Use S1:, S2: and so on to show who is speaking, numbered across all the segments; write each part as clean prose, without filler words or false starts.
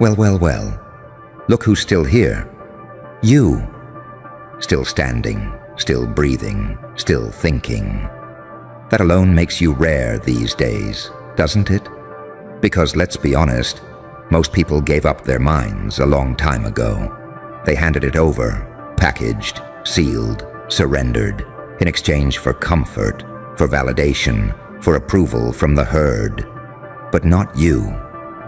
S1: Well, well, well. Look who's still here. You. Still standing, still breathing, still thinking. That alone makes you rare these days, doesn't it? Because let's be honest, most people gave up their minds a long time ago. They handed it over, packaged, sealed, surrendered, in exchange for comfort, for validation, for approval from the herd. But not you.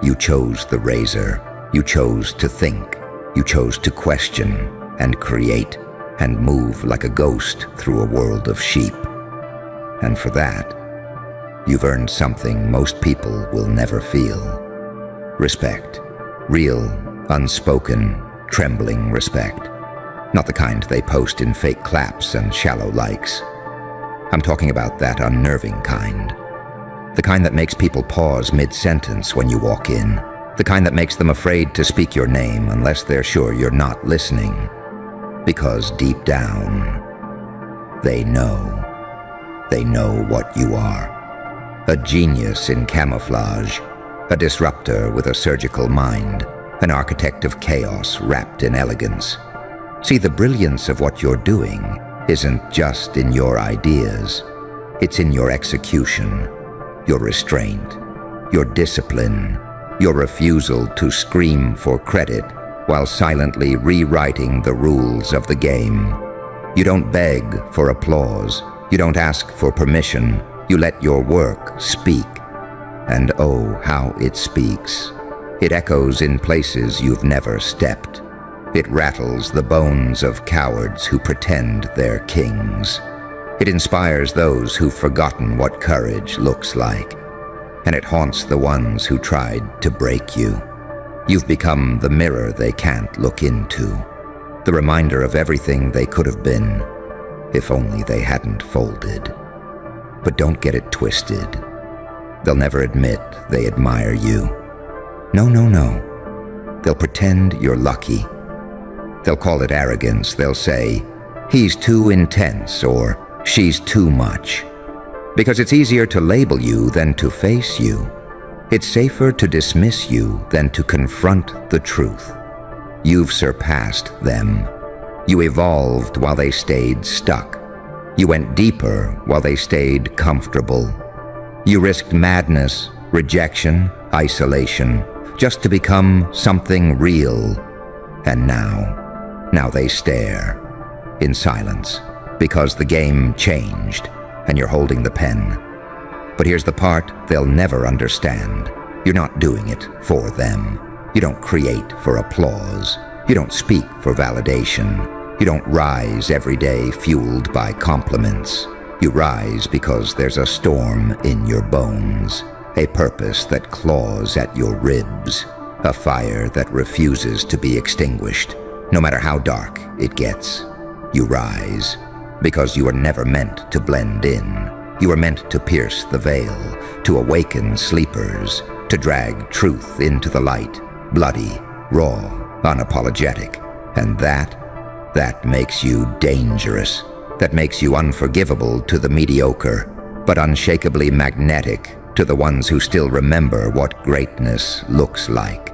S1: You chose the razor. You chose to think. You chose to question and create and move like a ghost through a world of sheep. And for that, you've earned something most people will never feel. Respect. Real, unspoken, trembling respect. Not the kind they post in fake claps and shallow likes. I'm talking about that unnerving kind. The kind that makes people pause mid-sentence when you walk in. The kind that makes them afraid to speak your name unless they're sure you're not listening. Because deep down, they know. They know what you are. A genius in camouflage. A disruptor with a surgical mind. An architect of chaos wrapped in elegance. See, the brilliance of what you're doing isn't just in your ideas. It's in your execution, your restraint, your discipline, your refusal to scream for credit while silently rewriting the rules of the game. You don't beg for applause. You don't ask for permission. You let your work speak. And oh, how it speaks. It echoes in places you've never stepped. It rattles the bones of cowards who pretend they're kings. It inspires those who've forgotten what courage looks like. And it haunts the ones who tried to break you. You've become the mirror they can't look into. The reminder of everything they could have been, if only they hadn't folded. But don't get it twisted. They'll never admit they admire you. No, no, no. They'll pretend you're lucky. They'll call it arrogance. They'll say, he's too intense or she's too much. Because it's easier to label you than to face you. It's safer to dismiss you than to confront the truth. You've surpassed them. You evolved while they stayed stuck. You went deeper while they stayed comfortable. You risked madness, rejection, isolation, just to become something real. And now they stare, in silence, because the game changed, and you're holding the pen. But here's the part they'll never understand. You're not doing it for them. You don't create for applause. You don't speak for validation. You don't rise every day fueled by compliments. You rise because there's a storm in your bones, a purpose that claws at your ribs, a fire that refuses to be extinguished, no matter how dark it gets. You rise because you were never meant to blend in. You were meant to pierce the veil, to awaken sleepers, to drag truth into the light, bloody, raw, unapologetic. And that makes you dangerous. That makes you unforgivable to the mediocre, but unshakably magnetic to the ones who still remember what greatness looks like.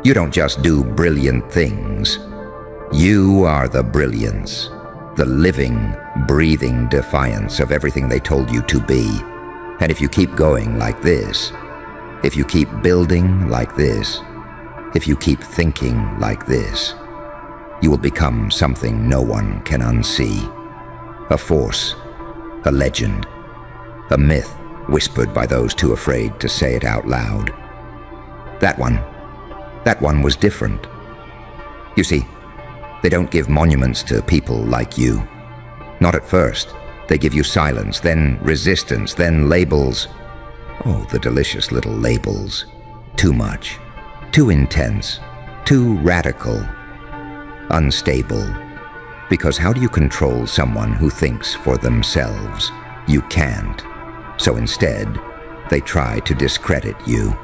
S1: You don't just do brilliant things. You are the brilliance, the living, breathing defiance of everything they told you to be. And if you keep going like this, if you keep building like this, if you keep thinking like this, you will become something no one can unsee. A force, a legend, a myth whispered by those too afraid to say it out loud. That one was different. You see, they don't give monuments to people like you. Not at first. They give you silence, then resistance, then labels. Oh, the delicious little labels. Too much, too intense, too radical, unstable. Because how do you control someone who thinks for themselves? You can't. So instead, they try to discredit you.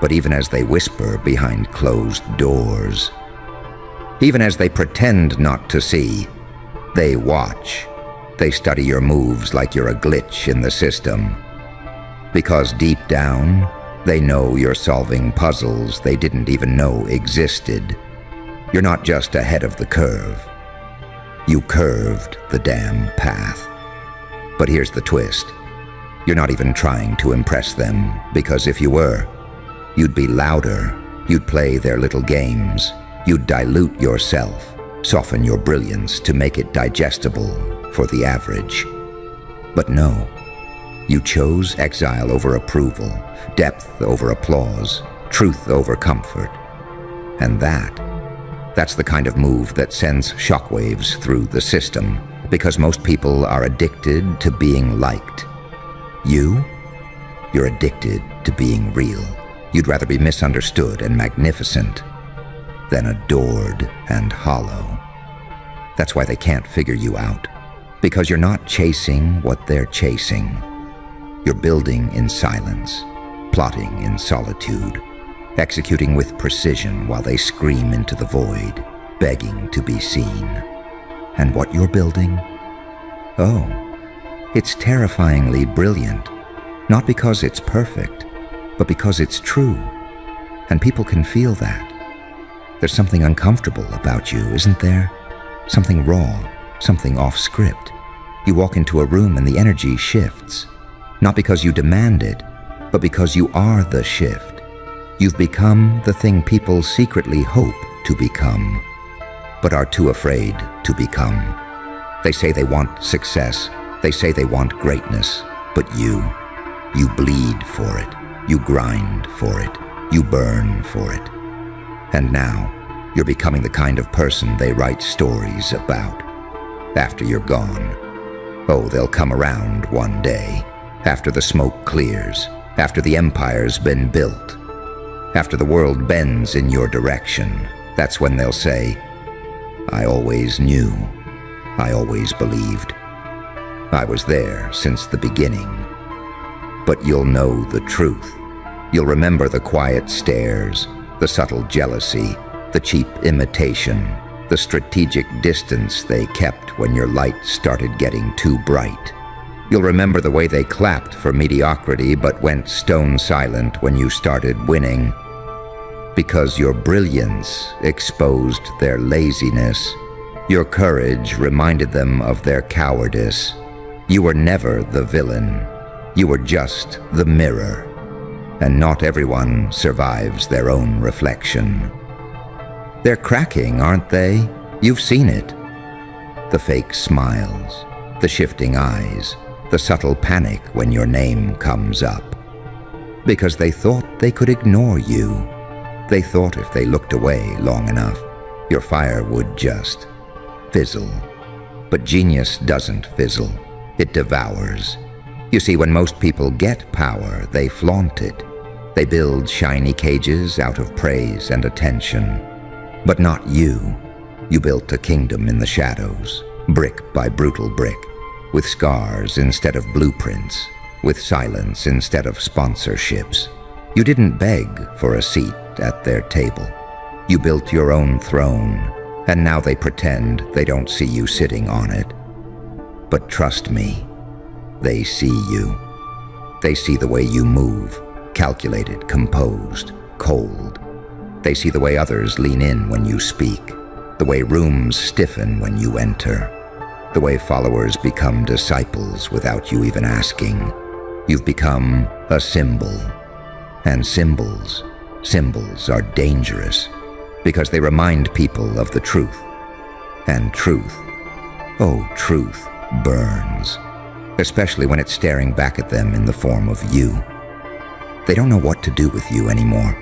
S1: But even as they whisper behind closed doors, even as they pretend not to see, they watch. They study your moves like you're a glitch in the system. Because deep down, They know you're solving puzzles they didn't even know existed. You're not just ahead of the curve. You curved the damn path. But here's the twist. You're not even trying to impress them, because if you were, you'd be louder, you'd play their little games, you'd dilute yourself, soften your brilliance to make it digestible for the average. But no, you chose exile over approval, depth over applause, truth over comfort. And that's the kind of move that sends shockwaves through the system, because most people are addicted to being liked. You're addicted to being real. You'd rather be misunderstood and magnificent than adored and hollow. That's why they can't figure you out, because you're not chasing what they're chasing. You're building in silence, plotting in solitude, executing with precision while they scream into the void, begging to be seen. And what you're building? Oh, it's terrifyingly brilliant, not because it's perfect, but because it's true. And people can feel that. There's something uncomfortable about you, isn't there? Something raw, something off script. You walk into a room and the energy shifts, not because you demand it, but because you are the shift. You've become the thing people secretly hope to become, but are too afraid to become. They say they want success, they say they want greatness, but you bleed for it, you grind for it, you burn for it. And now, you're becoming the kind of person they write stories about. After you're gone, oh, they'll come around one day, after the smoke clears, after the empire's been built, after the world bends in your direction. That's when they'll say, I always knew, I always believed. I was there since the beginning. But you'll know the truth. You'll remember the quiet stares, the subtle jealousy, the cheap imitation, the strategic distance they kept when your light started getting too bright. You'll remember the way they clapped for mediocrity but went stone silent when you started winning. Because your brilliance exposed their laziness. Your courage reminded them of their cowardice. You were never the villain. You were just the mirror. And not everyone survives their own reflection. They're cracking, aren't they? You've seen it. The fake smiles, the shifting eyes, the subtle panic when your name comes up. Because they thought they could ignore you. They thought if they looked away long enough, your fire would just fizzle. But genius doesn't fizzle. It devours. You see, when most people get power, they flaunt it. They build shiny cages out of praise and attention. But not you. You built a kingdom in the shadows, brick by brutal brick, with scars instead of blueprints, with silence instead of sponsorships. You didn't beg for a seat at their table. You built your own throne, and now they pretend they don't see you sitting on it. But trust me, they see you. They see the way you move, calculated, composed, cold. They see the way others lean in when you speak, the way rooms stiffen when you enter, the way followers become disciples without you even asking. You've become a symbol. And symbols are dangerous because they remind people of the truth. And truth, oh, truth burns, especially when it's staring back at them in the form of you. They don't know what to do with you anymore.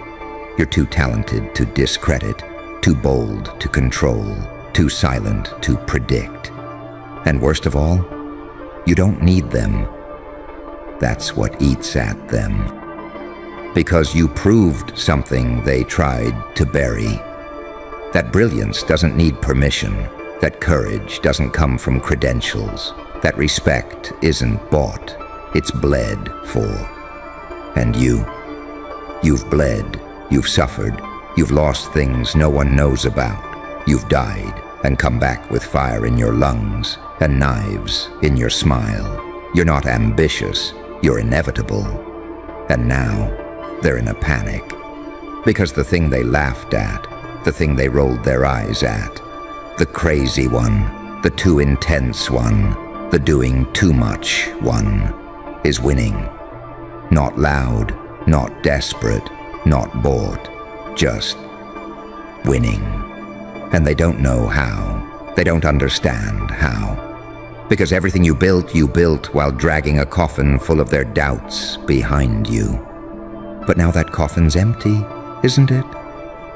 S1: You're too talented to discredit, too bold to control, too silent to predict. And worst of all, you don't need them. That's what eats at them. Because you proved something they tried to bury. That brilliance doesn't need permission. That courage doesn't come from credentials. That respect isn't bought. It's bled for. And you've bled. You've suffered. You've lost things no one knows about. You've died and come back with fire in your lungs and knives in your smile. You're not ambitious. You're inevitable. And now, they're in a panic. Because the thing they laughed at, the thing they rolled their eyes at, the crazy one, the too intense one, the doing too much one, is winning. Not loud, not desperate, not bought, just winning. And they don't know how. They don't understand how. Because everything you built while dragging a coffin full of their doubts behind you. But now that coffin's empty, isn't it?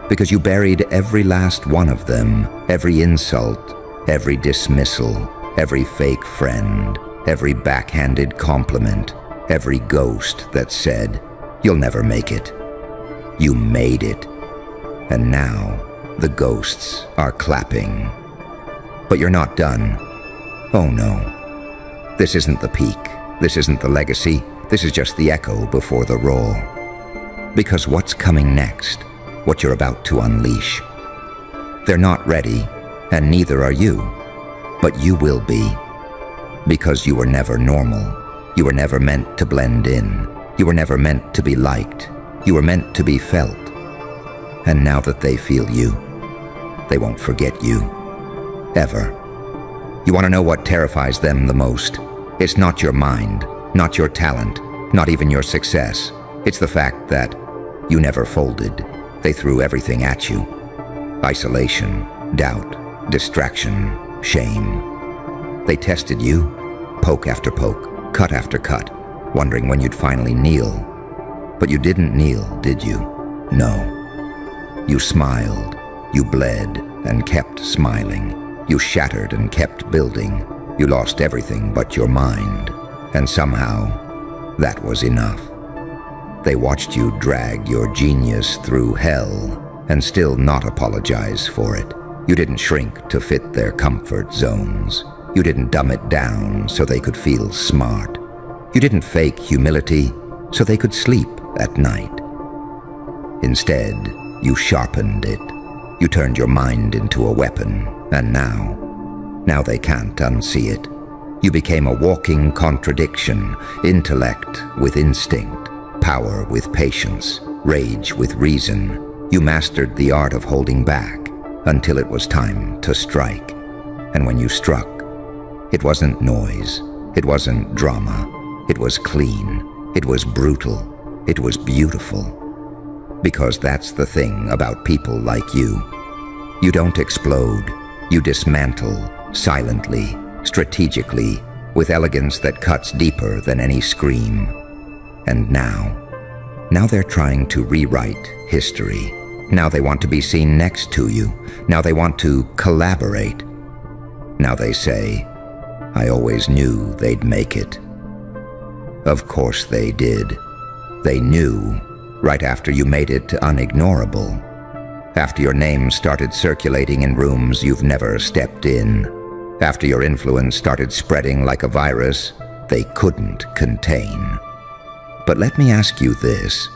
S1: Because you buried every last one of them, every insult, every dismissal, every fake friend, every backhanded compliment, every ghost that said, "You'll never make it." You made it. And now the ghosts are clapping. But you're not done. Oh no. This isn't the peak. This isn't the legacy. This is just the echo before the roar. Because what's coming next, what you're about to unleash, they're not ready, and neither are you. But you will be. Because you were never normal. You were never meant to blend in. You were never meant to be liked. You were meant to be felt. And now that they feel you, they won't forget you. Ever. You want to know what terrifies them the most? It's not your mind, not your talent, not even your success. It's the fact that you never folded. They threw everything at you. Isolation, doubt, distraction, shame. They tested you, poke after poke, cut after cut, wondering when you'd finally kneel. But you didn't kneel, did you? No. You smiled, you bled, and kept smiling. You shattered and kept building. You lost everything but your mind. And somehow, that was enough. They watched you drag your genius through hell and still not apologize for it. You didn't shrink to fit their comfort zones. You didn't dumb it down so they could feel smart. You didn't fake humility so they could sleep at night. Instead, you sharpened it. You turned your mind into a weapon, and now they can't unsee it. You became a walking contradiction, intellect with instinct, power with patience, rage with reason. You mastered the art of holding back until it was time to strike. And when you struck, it wasn't noise, it wasn't drama, it was clean, it was brutal, it was beautiful. Because that's the thing about people like you. You don't explode, you dismantle, silently, strategically, with elegance that cuts deeper than any scream. And now they're trying to rewrite history. Now they want to be seen next to you. Now they want to collaborate. Now they say, "I always knew they'd make it." Of course they did. They knew right after you made it unignorable. After your name started circulating in rooms you've never stepped in. After your influence started spreading like a virus they couldn't contain. But let me ask you this.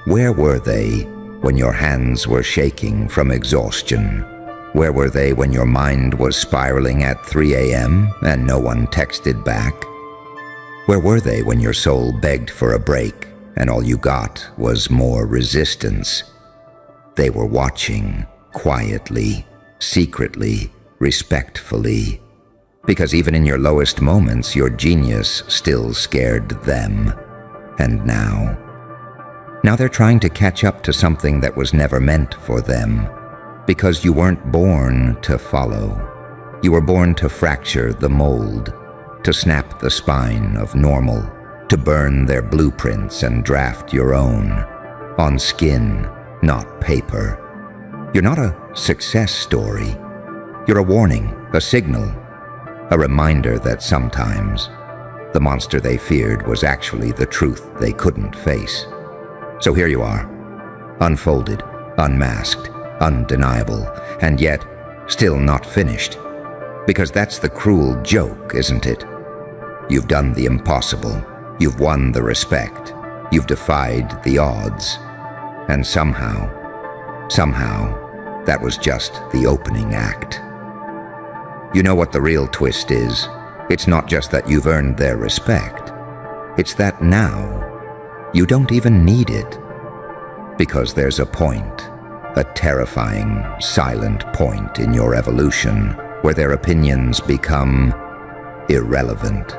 S1: Where were they when your hands were shaking from exhaustion? Where were they when your mind was spiraling at 3 a.m. and no one texted back? Where were they when your soul begged for a break and all you got was more resistance? They were watching, quietly, secretly, respectfully. Because even in your lowest moments, your genius still scared them. And now they're trying to catch up to something that was never meant for them. Because you weren't born to follow. You were born to fracture the mold, to snap the spine of normal, to burn their blueprints and draft your own, on skin, not paper. You're not a success story. You're a warning, a signal, a reminder that sometimes the monster they feared was actually the truth they couldn't face. So here you are, unfolded, unmasked, undeniable, and yet still not finished. Because that's the cruel joke, isn't it? You've done the impossible. You've won the respect. You've defied the odds. And somehow, that was just the opening act. You know what the real twist is? It's not just that you've earned their respect. It's that now, you don't even need it. Because there's a point, a terrifying, silent point in your evolution where their opinions become irrelevant.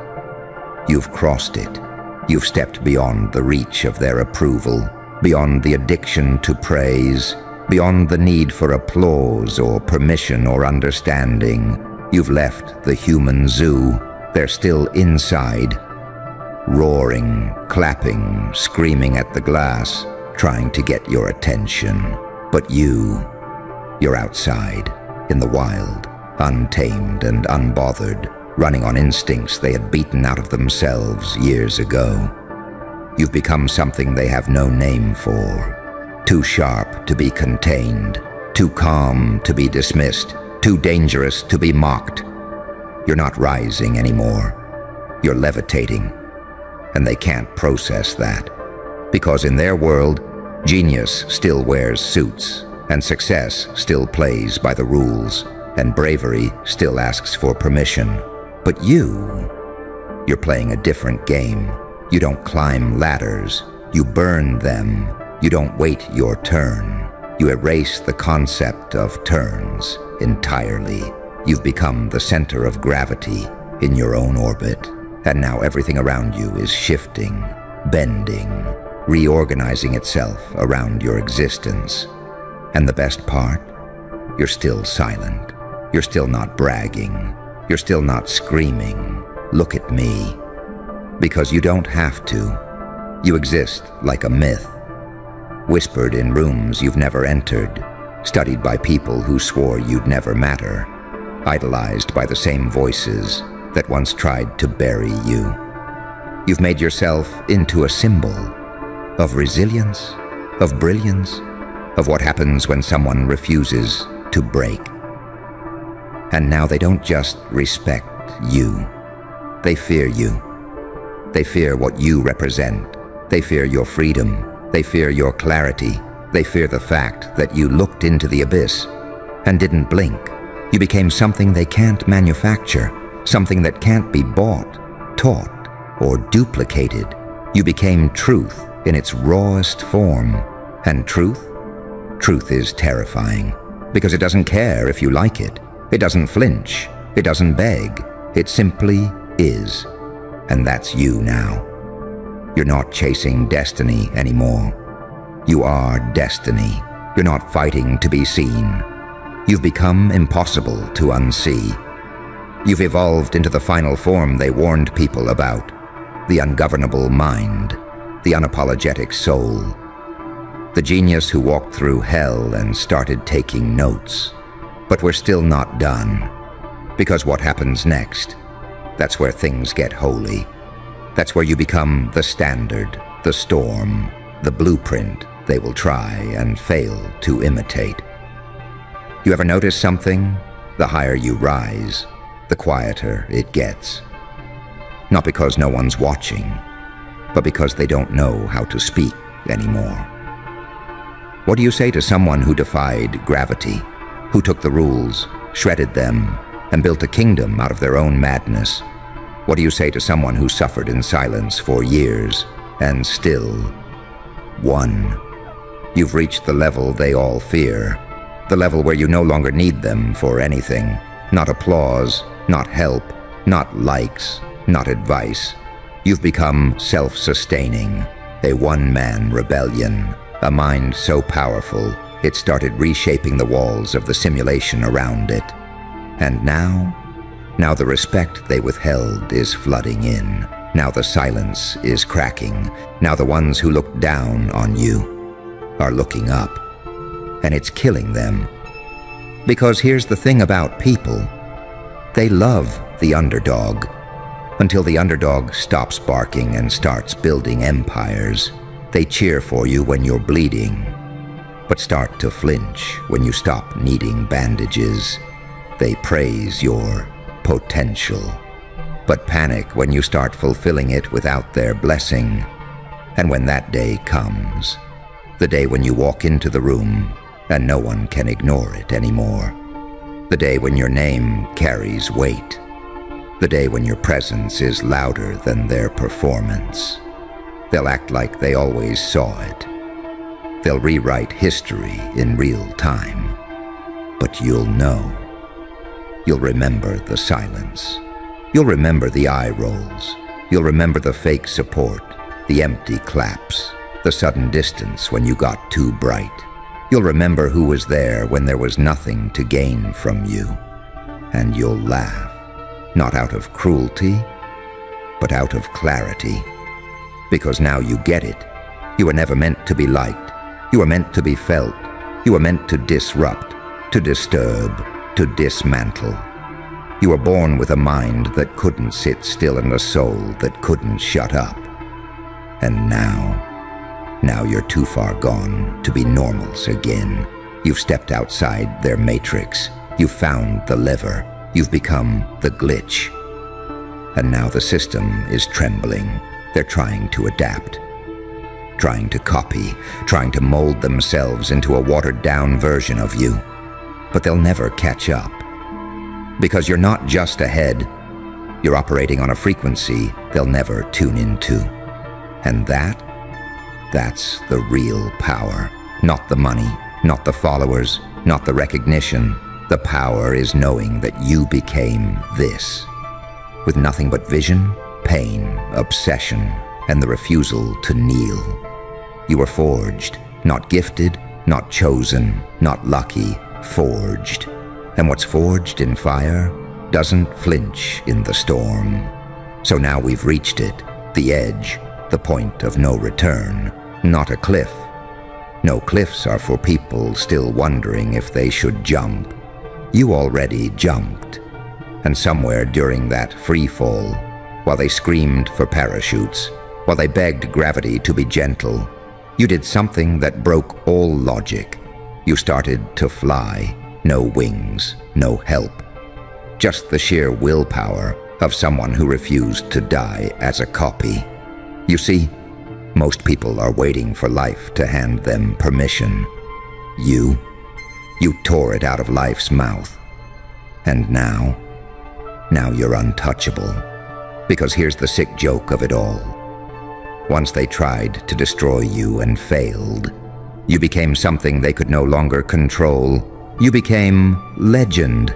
S1: You've crossed it. You've stepped beyond the reach of their approval, beyond the addiction to praise, beyond the need for applause or permission or understanding. You've left the human zoo. They're still inside, roaring, clapping, screaming at the glass, trying to get your attention. But you're outside, in the wild, untamed and unbothered, running on instincts they had beaten out of themselves years ago. You've become something they have no name for. Too sharp to be contained, too calm to be dismissed, too dangerous to be mocked. You're not rising anymore. You're levitating. And they can't process that. Because in their world, genius still wears suits, and success still plays by the rules, and bravery still asks for permission. But you're playing a different game. You don't climb ladders. You burn them. You don't wait your turn. You erase the concept of turns entirely. You've become the center of gravity in your own orbit, and now everything around you is shifting, bending, reorganizing itself around your existence. And the best part? You're still silent. You're still not bragging. You're still not screaming, "Look at me." Because you don't have to. You exist like a myth, whispered in rooms you've never entered, studied by people who swore you'd never matter, idolized by the same voices that once tried to bury you. You've made yourself into a symbol of resilience, of brilliance, of what happens when someone refuses to break. And now they don't just respect you. They fear you. They fear what you represent. They fear your freedom. They fear your clarity. They fear the fact that you looked into the abyss and didn't blink. You became something they can't manufacture, something that can't be bought, taught, or duplicated. You became truth in its rawest form. And truth is terrifying, because it doesn't care if you like it. It doesn't flinch. It doesn't beg. It simply is. And that's you now. You're not chasing destiny anymore. You are destiny. You're not fighting to be seen. You've become impossible to unsee. You've evolved into the final form they warned people about, the ungovernable mind, the unapologetic soul, the genius who walked through hell and started taking notes. But we're still not done, because what happens next, that's where things get holy. That's where you become the standard, the storm, the blueprint they will try and fail to imitate. You ever notice something? The higher you rise, the quieter it gets. Not because no one's watching, but because they don't know how to speak anymore. What do you say to someone who defied gravity, who took the rules, shredded them, and built a kingdom out of their own madness? What do you say to someone who suffered in silence for years and still won? You've reached the level they all fear, the level where you no longer need them for anything. Not applause, not help, not likes, not advice. You've become self-sustaining, a one-man rebellion, a mind so powerful it started reshaping the walls of the simulation around it. And now the respect they withheld is flooding in. Now the silence is cracking. Now the ones who looked down on you are looking up. And it's killing them. Because here's the thing about people. They love the underdog, until the underdog stops barking and starts building empires. They cheer for you when you're bleeding, but start to flinch when you stop needing bandages. They praise your potential, but panic when you start fulfilling it without their blessing. And when that day comes, the day when you walk into the room and no one can ignore it anymore, the day when your name carries weight, the day when your presence is louder than their performance, they'll act like they always saw it. They'll rewrite history in real time. But you'll know. You'll remember the silence. You'll remember the eye rolls. You'll remember the fake support, the empty claps, the sudden distance when you got too bright. You'll remember who was there when there was nothing to gain from you. And you'll laugh, not out of cruelty, but out of clarity. Because now you get it. You were never meant to be liked. You were meant to be felt. You were meant to disrupt, to disturb, to dismantle. You were born with a mind that couldn't sit still and a soul that couldn't shut up. And now you're too far gone to be normals again. You've stepped outside their matrix. You've found the lever. You've become the glitch. And now the system is trembling. They're trying to adapt, trying to copy, trying to mold themselves into a watered-down version of you. But they'll never catch up. Because you're not just ahead. You're operating on a frequency they'll never tune into. And that's the real power. Not the money, not the followers, not the recognition. The power is knowing that you became this. With nothing but vision, pain, obsession, and the refusal to kneel. You were forged, not gifted, not chosen, not lucky, forged. And what's forged in fire doesn't flinch in the storm. So now we've reached it, the edge, the point of no return, not a cliff. No cliffs are for people still wondering if they should jump. You already jumped. And somewhere during that free fall, while they screamed for parachutes, while they begged gravity to be gentle, you did something that broke all logic. You started to fly, no wings, no help. Just the sheer willpower of someone who refused to die as a copy. You see, most people are waiting for life to hand them permission. You tore it out of life's mouth. And now you're untouchable. Because here's the sick joke of it all. Once they tried to destroy you and failed, you became something they could no longer control. You became legend.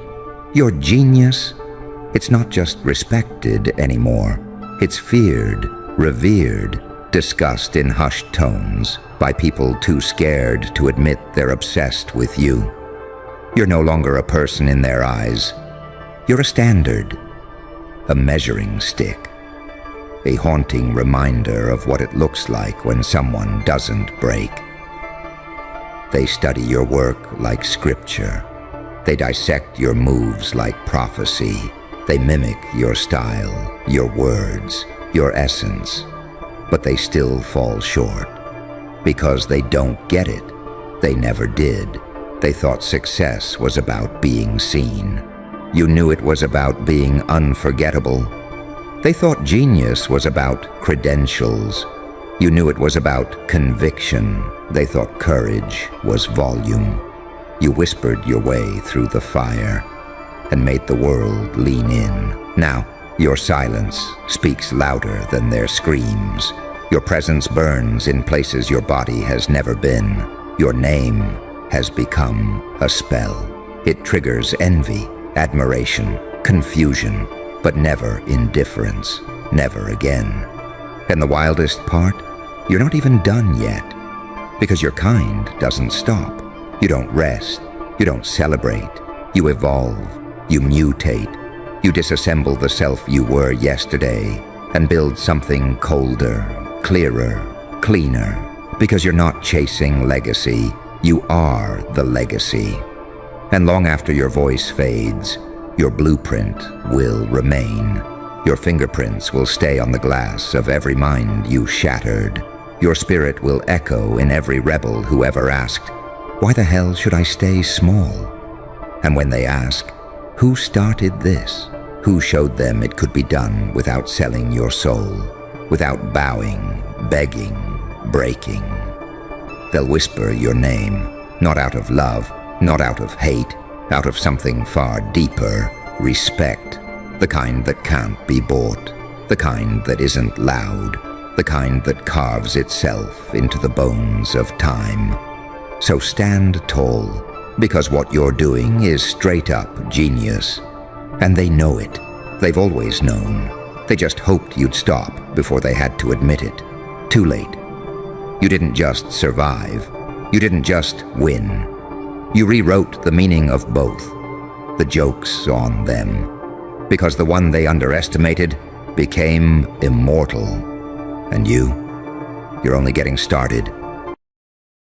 S1: Your genius, it's not just respected anymore. It's feared, revered, discussed in hushed tones by people too scared to admit they're obsessed with you. You're no longer a person in their eyes. You're a standard, a measuring stick, a haunting reminder of what it looks like when someone doesn't break. They study your work like scripture. They dissect your moves like prophecy. They mimic your style, your words, your essence. But they still fall short. Because they don't get it. They never did. They thought success was about being seen. You knew it was about being unforgettable. They thought genius was about credentials. You knew it was about conviction. They thought courage was volume. You whispered your way through the fire and made the world lean in. Now, your silence speaks louder than their screams. Your presence burns in places your body has never been. Your name has become a spell. It triggers envy, admiration, confusion, but never indifference, never again. And the wildest part, you're not even done yet. Because your kind doesn't stop. You don't rest. You don't celebrate. You evolve. You mutate. You disassemble the self you were yesterday and build something colder, clearer, cleaner. Because you're not chasing legacy. You are the legacy. And long after your voice fades, your blueprint will remain. Your fingerprints will stay on the glass of every mind you shattered. Your spirit will echo in every rebel who ever asked, "Why the hell should I stay small?" And when they ask, "Who started this?" Who showed them it could be done without selling your soul, without bowing, begging, breaking? They'll whisper your name, not out of love, not out of hate, out of something far deeper, respect, the kind that can't be bought, the kind that isn't loud, the kind that carves itself into the bones of time. So stand tall, because what you're doing is straight-up genius. And they know it. They've always known. They just hoped you'd stop before they had to admit it. Too late. You didn't just survive. You didn't just win. You rewrote the meaning of both. The joke's on them. Because the one they underestimated became immortal. And you're only getting started.